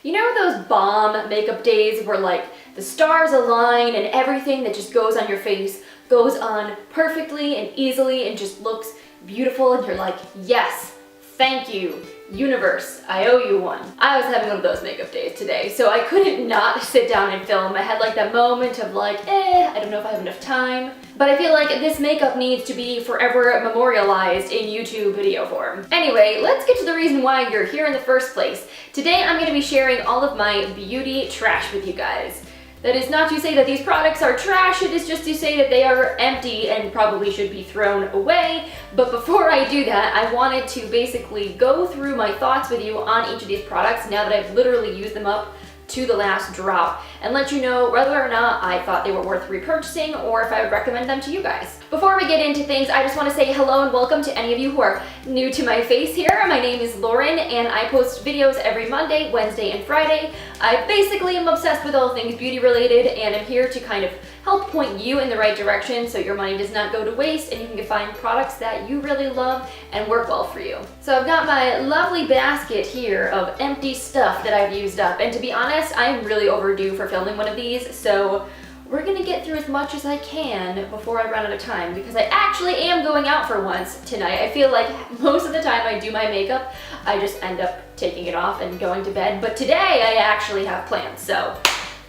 You know those bomb makeup days where like the stars align and everything that just goes on your face goes on perfectly and easily and just looks beautiful and you're like, yes, thank you, universe, I owe you one. I was having one of those makeup days today, so I couldn't not sit down and film. I had like that moment of like, I don't know if I have enough time. But I feel like this makeup needs to be forever memorialized in YouTube video form. Anyway, let's get to the reason why you're here in the first place. Today I'm going to be sharing all of my beauty trash with you guys. That is not to say that these products are trash, it is just to say that they are empty and probably should be thrown away. But before I do that, I wanted to basically go through my thoughts with you on each of these products now that I've literally used them up to the last drop and let you know whether or not I thought they were worth repurchasing or if I would recommend them to you guys. Before we get into things, I just want to say hello and welcome to any of you who are new to my face here. My name is Lauren and I post videos every Monday, Wednesday, and Friday. I basically am obsessed with all things beauty related and I'm here to kind of help point you in the right direction so your money does not go to waste and you can find products that you really love and work well for you. So I've got my lovely basket here of empty stuff that I've used up, and to be honest, I'm really overdue for filming one of these, so we're gonna get through as much as I can before I run out of time because I actually am going out for once tonight. I feel like most of the time I do my makeup, I just end up taking it off and going to bed, but today I actually have plans, so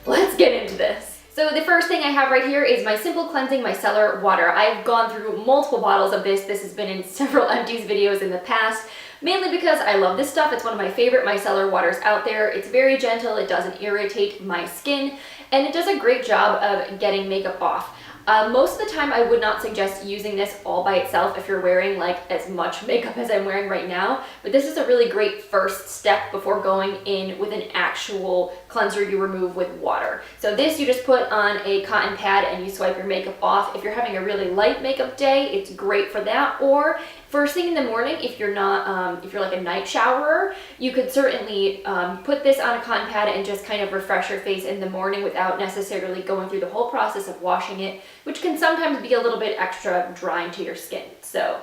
let's get into this. So the first thing I have right here is my Simple Cleansing Micellar water. I've gone through multiple bottles of this. This has been in several Empties videos in the past, mainly because I love this stuff. It's one of my favorite micellar waters out there. It's very gentle, it doesn't irritate my skin, and it does a great job of getting makeup off. Most of the time I would not suggest using this all by itself if you're wearing like as much makeup as I'm wearing right now, but this is a really great first step before going in with an actual cleanser you remove with water. So this you just put on a cotton pad and you swipe your makeup off. If you're having a really light makeup day, it's great for that, or first thing in the morning, if you're not, if you're like a night showerer, you could certainly put this on a cotton pad and just kind of refresh your face in the morning without necessarily going through the whole process of washing it, which can sometimes be a little bit extra drying to your skin. So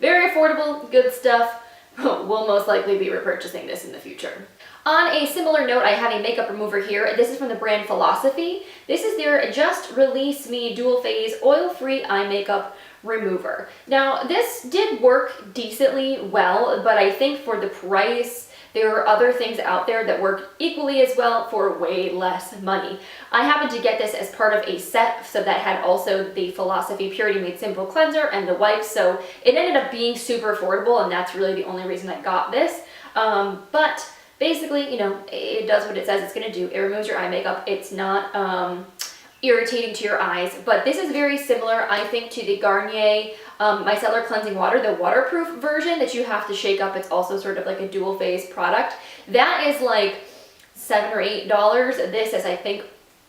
very affordable, good stuff. We'll most likely be repurchasing this in the future. On a similar note, I have a makeup remover here. This is from the brand Philosophy. This is their Just Release Me Dual Phase Oil-Free Eye Makeup Remover. Now, this did work decently well, but I think for the price, there are other things out there that work equally as well for way less money. I happened to get this as part of a set, so that had also the Philosophy Purity Made Simple Cleanser and the wipes, so it ended up being super affordable, and that's really the only reason I got this. But basically, you know, it does what it says it's gonna do. It removes your eye makeup. It's not irritating to your eyes, but this is very similar, I think, to the Garnier Micellar Cleansing Water, the waterproof version that you have to shake up. It's also sort of like a dual phase product. That is like $7 or $8. This is, I think,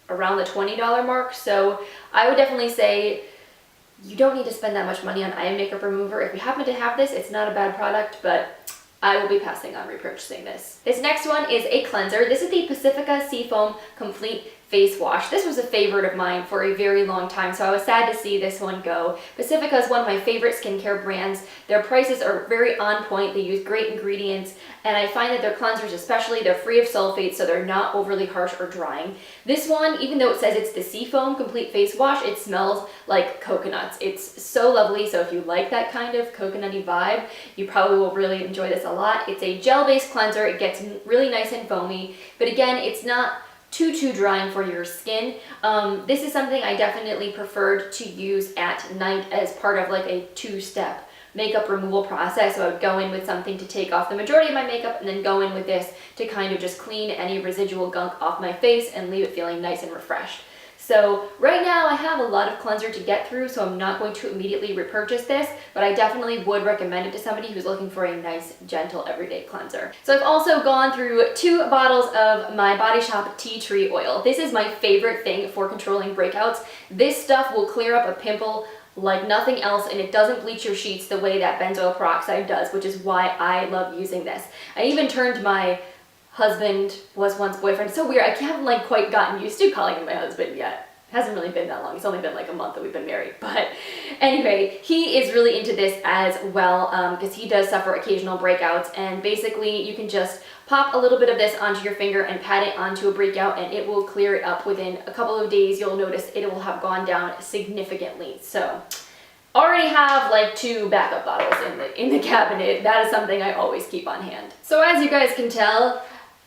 around the $20 mark, so I would definitely say you don't need to spend that much money on eye makeup remover. If you happen to have this, it's not a bad product, but I will be passing on repurchasing this. This next one is a cleanser. This is the Pacifica Seafoam Complete Face Wash. This was a favorite of mine for a very long time, so I was sad to see this one go. Pacifica is one of my favorite skincare brands. Their prices are very on point. They use great ingredients, and I find that their cleansers especially, they're free of sulfates, so they're not overly harsh or drying. This one, even though it says it's the Seafoam Complete Face Wash, it smells like coconuts. It's so lovely, so if you like that kind of coconutty vibe, you probably will really enjoy this a lot. It's a gel-based cleanser. It gets really nice and foamy, but again, it's not too drying for your skin. This is something I definitely preferred to use at night as part of like a two-step makeup removal process. So I would go in with something to take off the majority of my makeup and then go in with this to kind of just clean any residual gunk off my face and leave it feeling nice and refreshed. So right now I have a lot of cleanser to get through, so I'm not going to immediately repurchase this, but I definitely would recommend it to somebody who's looking for a nice, gentle, everyday cleanser. So I've also gone through 2 bottles of my Body Shop Tea Tree Oil. This is my favorite thing for controlling breakouts. This stuff will clear up a pimple like nothing else, and it doesn't bleach your sheets the way that benzoyl peroxide does, which is why I love using this. I even turned my husband, was once boyfriend. It's so weird. I haven't like quite gotten used to calling him my husband yet. hasn't really been that long. It's only been like a month that we've been married. But anyway, he is really into this as well because he does suffer occasional breakouts. And basically you can just pop a little bit of this onto your finger and pat it onto a breakout and it will clear it up within a couple of days. You'll notice it will have gone down significantly. So already have like 2 backup bottles in the cabinet. That is something I always keep on hand. So as you guys can tell,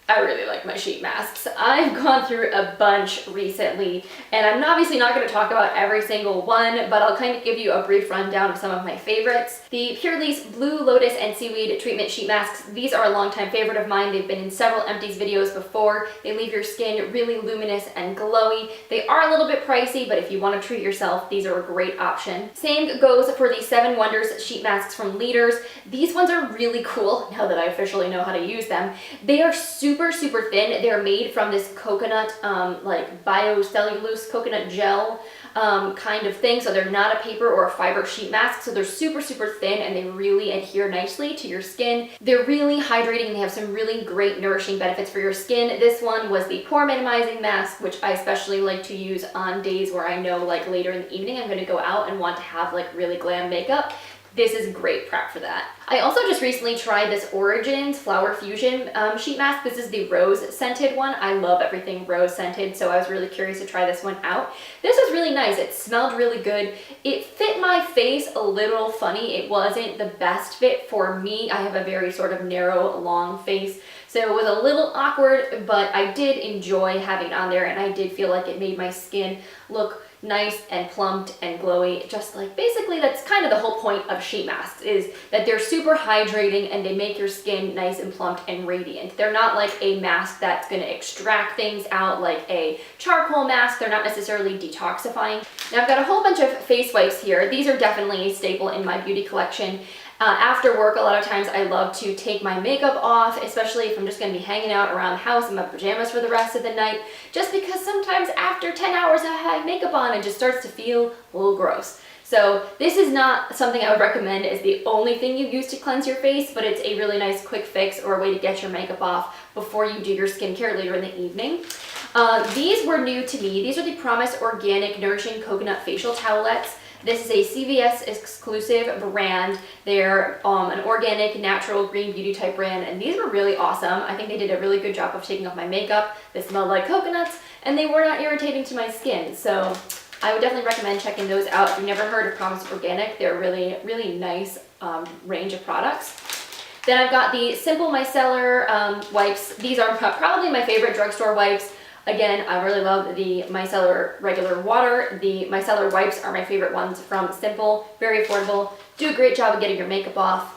I really like my sheet masks. I've gone through a bunch recently, and I'm obviously not going to talk about every single one, but I'll kind of give you a brief rundown of some of my favorites. The Pure Lisse Blue Lotus and Seaweed Treatment Sheet Masks, these are a longtime favorite of mine. They've been in several Empties videos before. They leave your skin really luminous and glowy. They are a little bit pricey, but if you want to treat yourself, these are a great option. Same goes for the 7 Wonders sheet masks from Leaders. These ones are really cool now that I officially know how to use them. They are super thin. They're made from this coconut, like biocellulose coconut gel kind of thing. So they're not a paper or a fiber sheet mask. So they're super thin and they really adhere nicely to your skin. They're really hydrating and they have some really great nourishing benefits for your skin. This one was the pore minimizing mask, which I especially like to use on days where I know like later in the evening I'm going to go out and want to have like really glam makeup. This is great prep for that. I also just recently tried this Origins Flower Fusion sheet mask. This is the rose scented one. I love everything rose scented, so I was really curious to try this one out. This was really nice. It smelled really good. It fit my face a little funny. It wasn't the best fit for me. I have a very sort of narrow, long face, so it was a little awkward, but I did enjoy having it on there, and I did feel like it made my skin look nice and plumped and glowy. Just like, basically that's kind of the whole point of sheet masks, is that they're super hydrating and they make your skin nice and plumped and radiant. They're not like a mask that's going to extract things out like a charcoal mask. They're not necessarily detoxifying. Now I've got a whole bunch of face wipes here. These are definitely a staple in my beauty collection. After work, a lot of times I love to take my makeup off, especially if I'm just going to be hanging out around the house in my pajamas for the rest of the night, just because sometimes after 10 hours I have makeup on, it just starts to feel a little gross. So this is not something I would recommend as the only thing you use to cleanse your face, but it's a really nice quick fix or a way to get your makeup off before you do your skincare later in the evening. These were new to me. These are the Promise Organic Nourishing Coconut Facial Towelettes. This is a CVS exclusive brand. They're an organic, natural, green beauty type brand, and these were really awesome. I think they did a really good job of taking off my makeup. They smelled like coconuts, and they were not irritating to my skin. So I would definitely recommend checking those out. If you've never heard of Promise Organic, they're really nice range of products. Then I've got the Simple Micellar wipes. These are probably my favorite drugstore wipes. Again, I really love the Micellar regular water. The Micellar wipes are my favorite ones from Simple. Very affordable. Do a great job of getting your makeup off.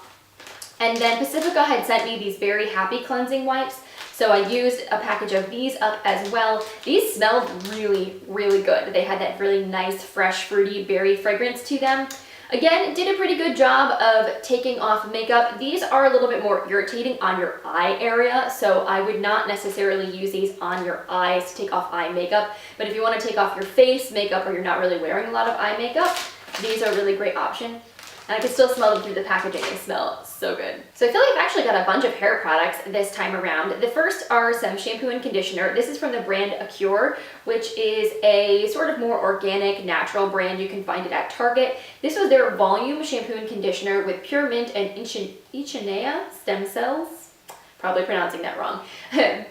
And then Pacifica had sent me these Very Happy cleansing wipes. So I used a package of these up as well. These smelled really good. They had that really nice, fresh, fruity berry fragrance to them. Again, did a pretty good job of taking off makeup. These are a little bit more irritating on your eye area, so I would not necessarily use these on your eyes to take off eye makeup. But if you want to take off your face makeup or you're not really wearing a lot of eye makeup, these are a really great option. And I can still smell them through the packaging. They smell so good. So I feel like I've actually got a bunch of hair products this time around. The first are some shampoo and conditioner. This is from the brand Acure, which is a sort of more organic, natural brand. You can find it at Target. This was their volume shampoo and conditioner with pure mint and Echinacea stem cells. Probably pronouncing that wrong.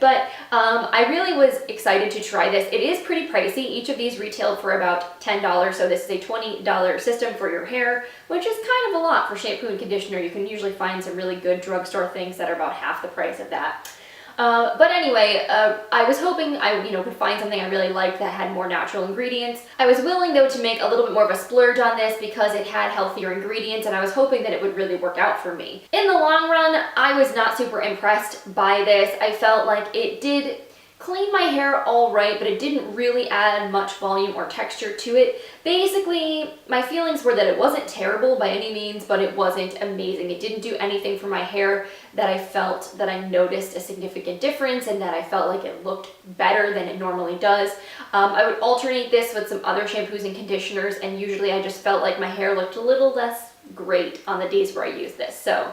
But I really was excited to try this. It is pretty pricey. Each of these retailed for about $10, so this is a $20 system for your hair, which is kind of a lot for shampoo and conditioner. You can usually find some really good drugstore things that are about half the price of that. But anyway, I was hoping I could find something I really liked that had more natural ingredients. I was willing though to make a little bit more of a splurge on this because it had healthier ingredients, and I was hoping that it would really work out for me. In the long run, I was not super impressed by this. I felt like it did clean my hair all right, but it didn't really add much volume or texture to it. Basically, my feelings were that it wasn't terrible by any means, but it wasn't amazing. It didn't do anything for my hair that I felt that I noticed a significant difference and that I felt like it looked better than it normally does. I would alternate this with some other shampoos and conditioners, and usually I just felt like my hair looked a little less great on the days where I used this. So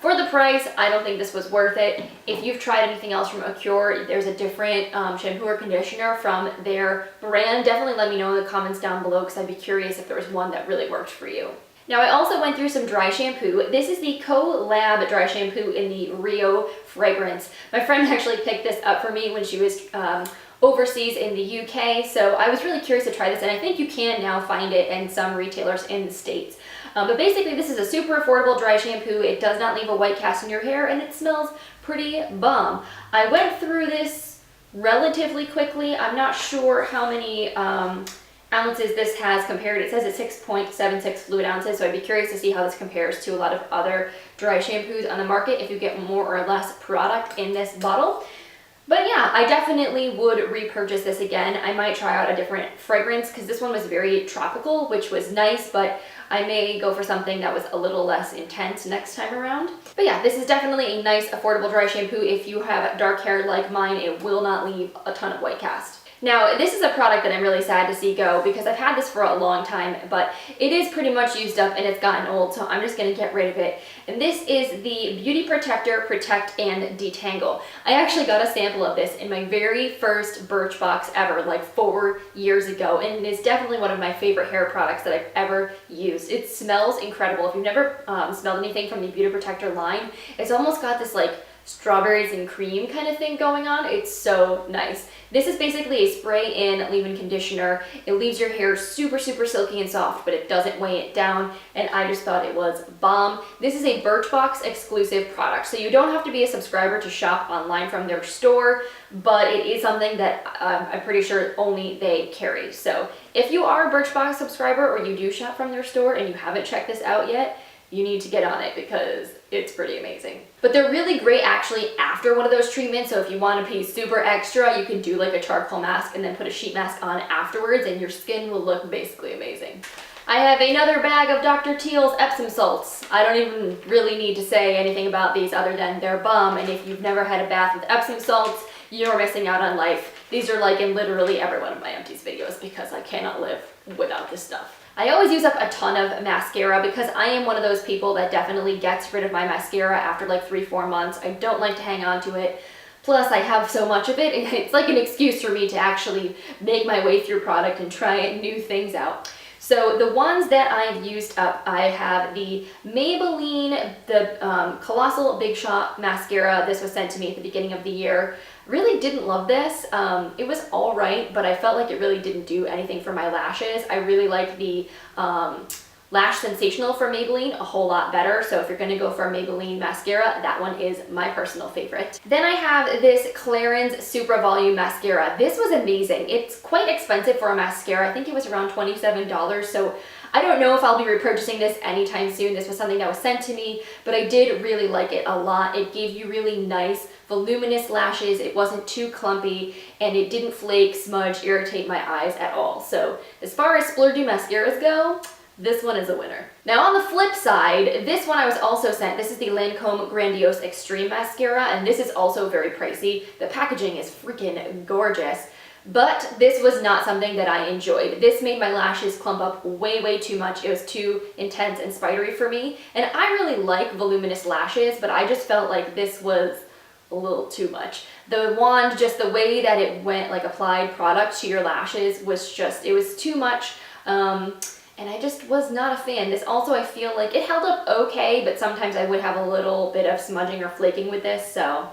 for the price, I don't think this was worth it. If you've tried anything else from Acure, there's a different shampoo or conditioner from their brand. Definitely let me know in the comments down below because I'd be curious if there was one that really worked for you. Now I also went through some dry shampoo. This is the Collab dry shampoo in the Rio fragrance. My friend actually picked this up for me when she was overseas in the UK, so I was really curious to try this, and I think you can now find it in some retailers in the States. But basically this is a super affordable dry shampoo. It does not leave a white cast in your hair and it smells pretty bomb. I went through this relatively quickly. I'm not sure how many ounces this has compared. It says it's 6.76 fluid ounces, so I'd be curious to see how this compares to a lot of other dry shampoos on the market if you get more or less product in this bottle. But yeah, I definitely would repurchase this again. I might try out a different fragrance because this one was very tropical, which was nice, but I may go for something that was a little less intense next time around. But yeah, this is definitely a nice, affordable dry shampoo. If you have dark hair like mine, it will not leave a ton of white cast. Now, this is a product that I'm really sad to see go because I've had this for a long time, but it is pretty much used up and it's gotten old, so I'm just gonna get rid of it. And this is the Beauty Protector Protect and Detangle. I actually got a sample of this in my very first Birchbox ever, like 4 years ago, and it is definitely one of my favorite hair products that I've ever used. It smells incredible. If you've never smelled anything from the Beauty Protector line, it's almost got this like strawberries and cream kind of thing going on. It's so nice. This is basically a spray-in leave-in conditioner. It leaves your hair super, super silky and soft, but it doesn't weigh it down, and I just thought it was bomb. This is a Birchbox exclusive product, so you don't have to be a subscriber to shop online from their store, but it is something that I'm pretty sure only they carry. So if you are a Birchbox subscriber or you do shop from their store and you haven't checked this out yet, you need to get on it because it's pretty amazing. But they're really great actually after one of those treatments, so if you want to be super extra, you can do like a charcoal mask and then put a sheet mask on afterwards and your skin will look basically amazing. I have another bag of Dr. Teal's Epsom salts. I don't even really need to say anything about these other than they're bomb, and if you've never had a bath with Epsom salts, you're missing out on life. These are like in literally every one of my Empties videos because I cannot live without this stuff. I always use up a ton of mascara because I am one of those people that definitely gets rid of my mascara after like 3-4 months. I don't like to hang on to it. Plus I have so much of it, and it's like an excuse for me to actually make my way through product and try new things out. So the ones that I've used up, I have the Maybelline, the Colossal Big Shot Mascara. This was sent to me at the beginning of the year. Really didn't love this. It was all right, but I felt like it really didn't do anything for my lashes. I really like the Lash Sensational from Maybelline a whole lot better. So if you're gonna go for a Maybelline mascara, that one is my personal favorite. Then I have this Clarins Supra Volume Mascara. This was amazing. It's quite expensive for a mascara. I think it was around $27. So I don't know if I'll be repurchasing this anytime soon. This was something that was sent to me, but I did really like it a lot. It gave you really nice, voluminous lashes. It wasn't too clumpy, and it didn't flake, smudge, irritate my eyes at all. So as far as splurgy mascaras go, this one is a winner. Now on the flip side, this one I was also sent. This is the Lancome Grandiose Extreme Mascara, and this is also very pricey. The packaging is freaking gorgeous. But this was not something that I enjoyed. This made my lashes clump up way, way too much. It was too intense and spidery for me. And I really like voluminous lashes, but I just felt like this was a little too much. The wand, just the way that it went, like applied product to your lashes was just, it was too much. And I just was not a fan. This also, I feel like it held up okay, but sometimes I would have a little bit of smudging or flaking with this, so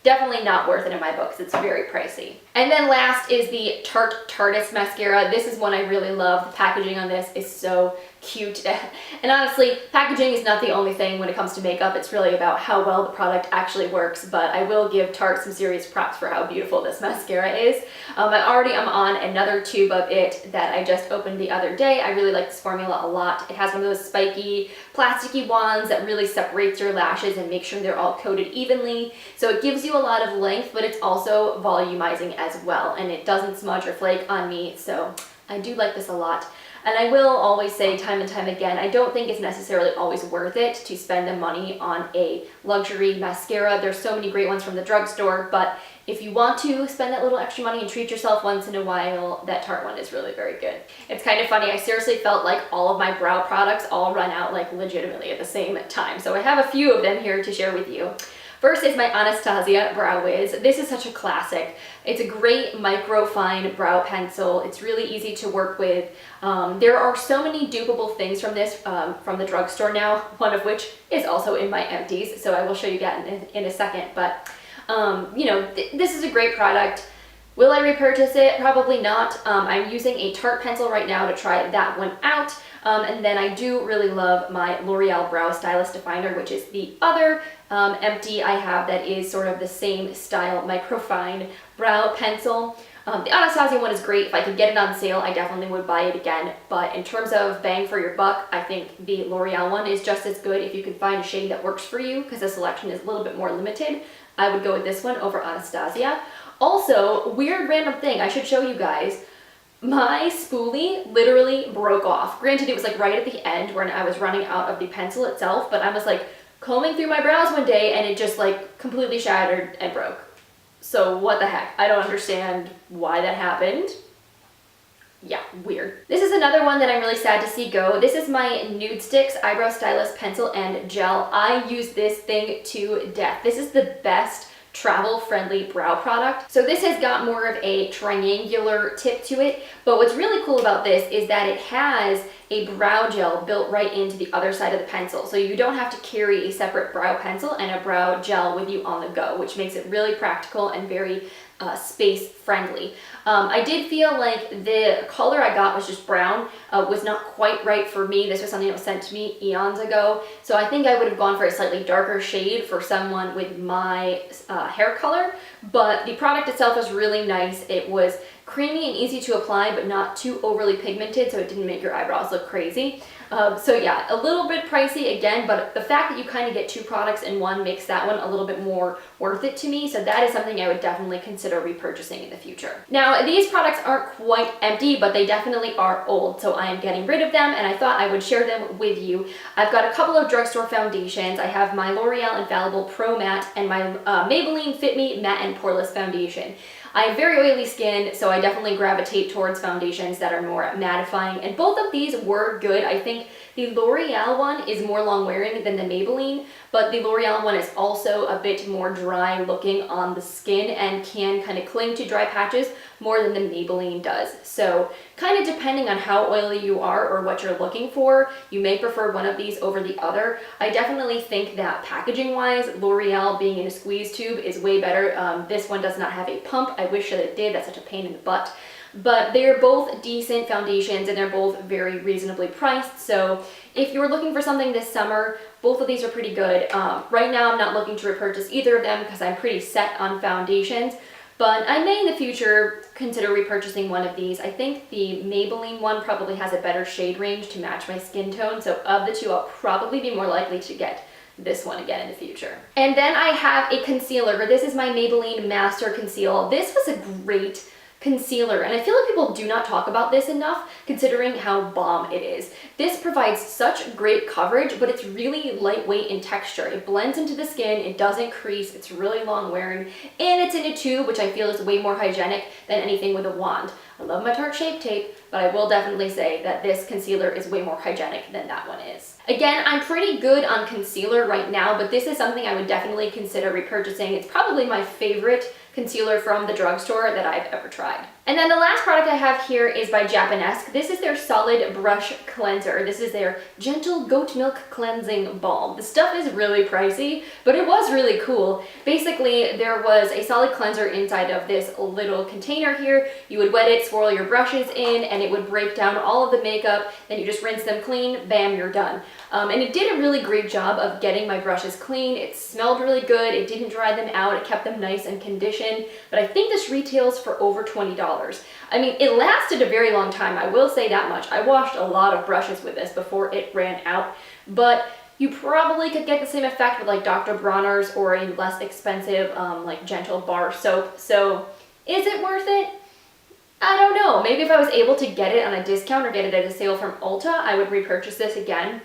definitely not worth it in my books. It's very pricey. And then last is the Tarte Tarteist Mascara. This is one I really love. The packaging on this is so cute. And honestly, packaging is not the only thing when it comes to makeup. It's really about how well the product actually works, but I will give Tarte some serious props for how beautiful this mascara is. I already am on another tube of it that I just opened the other day. I really like this formula a lot. It has one of those spiky, plasticky wands that really separates your lashes and makes sure they're all coated evenly. So it gives you a lot of length, but it's also volumizing as well, and it doesn't smudge or flake on me, so I do like this a lot. And I will always say time and time again, I don't think it's necessarily always worth it to spend the money on a luxury mascara. There's so many great ones from the drugstore, but if you want to spend that little extra money and treat yourself once in a while, that Tarte one is really very good. It's kind of funny, I seriously felt like all of my brow products all run out like legitimately at the same time. So I have a few of them here to share with you. First is my Anastasia Brow Wiz. This is such a classic. It's a great micro-fine brow pencil. It's really easy to work with. There are so many dupable things from this from the drugstore now, one of which is also in my Empties, so I will show you that in a second. But you know, this is a great product. Will I repurchase it? Probably not. I'm using a Tarte pencil right now to try that one out. And then I do really love my L'Oreal Brow Stylist Definer, which is the other empty I have that is sort of the same style microfine brow pencil. The Anastasia one is great. If I could get it on sale, I definitely would buy it again. But in terms of bang for your buck, I think the L'Oreal one is just as good if you can find a shade that works for you, because the selection is a little bit more limited. I would go with this one over Anastasia. Also, weird random thing I should show you guys. My spoolie literally broke off. Granted, it was like right at the end when I was running out of the pencil itself, but I was like combing through my brows one day and it just like completely shattered and broke. So what the heck? I don't understand why that happened. Yeah, weird. This is another one that I'm really sad to see go. This is my Nude Sticks Eyebrow Stylist Pencil and Gel. I use this thing to death. This is the best travel-friendly brow product. So this has got more of a triangular tip to it, but what's really cool about this is that it has a brow gel built right into the other side of the pencil. So you don't have to carry a separate brow pencil and a brow gel with you on the go, which makes it really practical and very space friendly. I did feel like the color I got was just brown, was not quite right for me. This was something that was sent to me eons ago. So I think I would have gone for a slightly darker shade for someone with my hair color, but the product itself was really nice. It was creamy and easy to apply, but not too overly pigmented, so it didn't make your eyebrows look crazy. So yeah, a little bit pricey again, but the fact that you kind of get two products in one makes that one a little bit more worth it to me. So that is something I would definitely consider repurchasing in the future. Now, these products aren't quite empty, but they definitely are old, so I am getting rid of them, and I thought I would share them with you. I've got a couple of drugstore foundations. I have my L'Oreal Infallible Pro Matte and my Maybelline Fit Me Matte and Poreless Foundation. I have very oily skin, so I definitely gravitate towards foundations that are more mattifying, and both of these were good. I think the L'Oreal one is more long wearing than the Maybelline, but the L'Oreal one is also a bit more dry looking on the skin and can kind of cling to dry patches more than the Maybelline does. So kind of depending on how oily you are or what you're looking for, you may prefer one of these over the other. I definitely think that packaging wise, L'Oreal being in a squeeze tube is way better. This one does not have a pump. I wish that it did. That's such a pain in the butt. But they're both decent foundations and they're both very reasonably priced. So if you're looking for something this summer, both of these are pretty good. Right now I'm not looking to repurchase either of them because I'm pretty set on foundations, but I may in the future consider repurchasing one of these. I think the Maybelline one probably has a better shade range to match my skin tone. So of the two, I'll probably be more likely to get this one again in the future. And then I have a concealer. This is my Maybelline Master Conceal. This was a great concealer, and I feel like people do not talk about this enough considering how bomb it is. This provides such great coverage, but it's really lightweight in texture. It blends into the skin, it doesn't crease, it's really long wearing, and it's in a tube, which I feel is way more hygienic than anything with a wand. I love my Tarte Shape Tape, but I will definitely say that this concealer is way more hygienic than that one is. Again, I'm pretty good on concealer right now, but this is something I would definitely consider repurchasing. It's probably my favorite concealer from the drugstore that I've ever tried. And then the last product I have here is by Japanesque. This is their Solid Brush Cleanser. This is their Gentle Goat Milk Cleansing Balm. The stuff is really pricey, but it was really cool. Basically, there was a solid cleanser inside of this little container here. You would wet it, swirl your brushes in, and it would break down all of the makeup. Then you just rinse them clean, bam, you're done. And it did a really great job of getting my brushes clean. It smelled really good. It didn't dry them out. It kept them nice and conditioned. But I think this retails for over $20. I mean, it lasted a very long time. I will say that much. I washed a lot of brushes with this before it ran out. But you probably could get the same effect with like Dr. Bronner's or a less expensive like Gentle Bar soap. So is it worth it? I don't know. Maybe if I was able to get it on a discount or get it at a sale from Ulta, I would repurchase this again.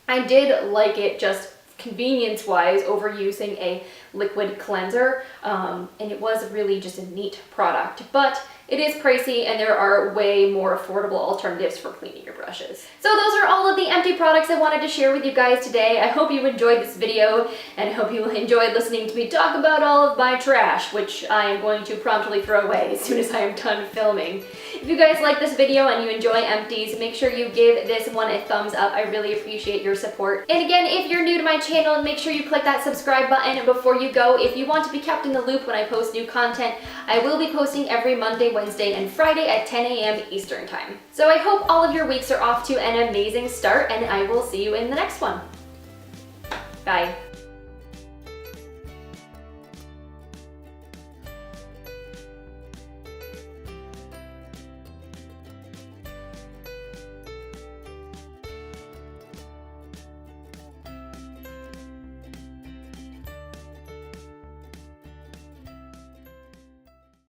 I did like it just convenience-wise over using a liquid cleanser, and it was really just a neat product. But it is pricey, and there are way more affordable alternatives for cleaning your brushes. So those are all of the empty products I wanted to share with you guys today. I hope you enjoyed this video, and I hope you enjoyed listening to me talk about all of my trash, which I am going to promptly throw away as soon as I am done filming. If you guys like this video and you enjoy Empties, make sure you give this one a thumbs up. I really appreciate your support. And again, if you're new to my channel, make sure you click that subscribe button before you go. If you want to be kept in the loop when I post new content, I will be posting every Monday, Wednesday, and Friday at 10 a.m. Eastern Time. So I hope all of your weeks are off to an amazing start, and I will see you in the next one. Bye.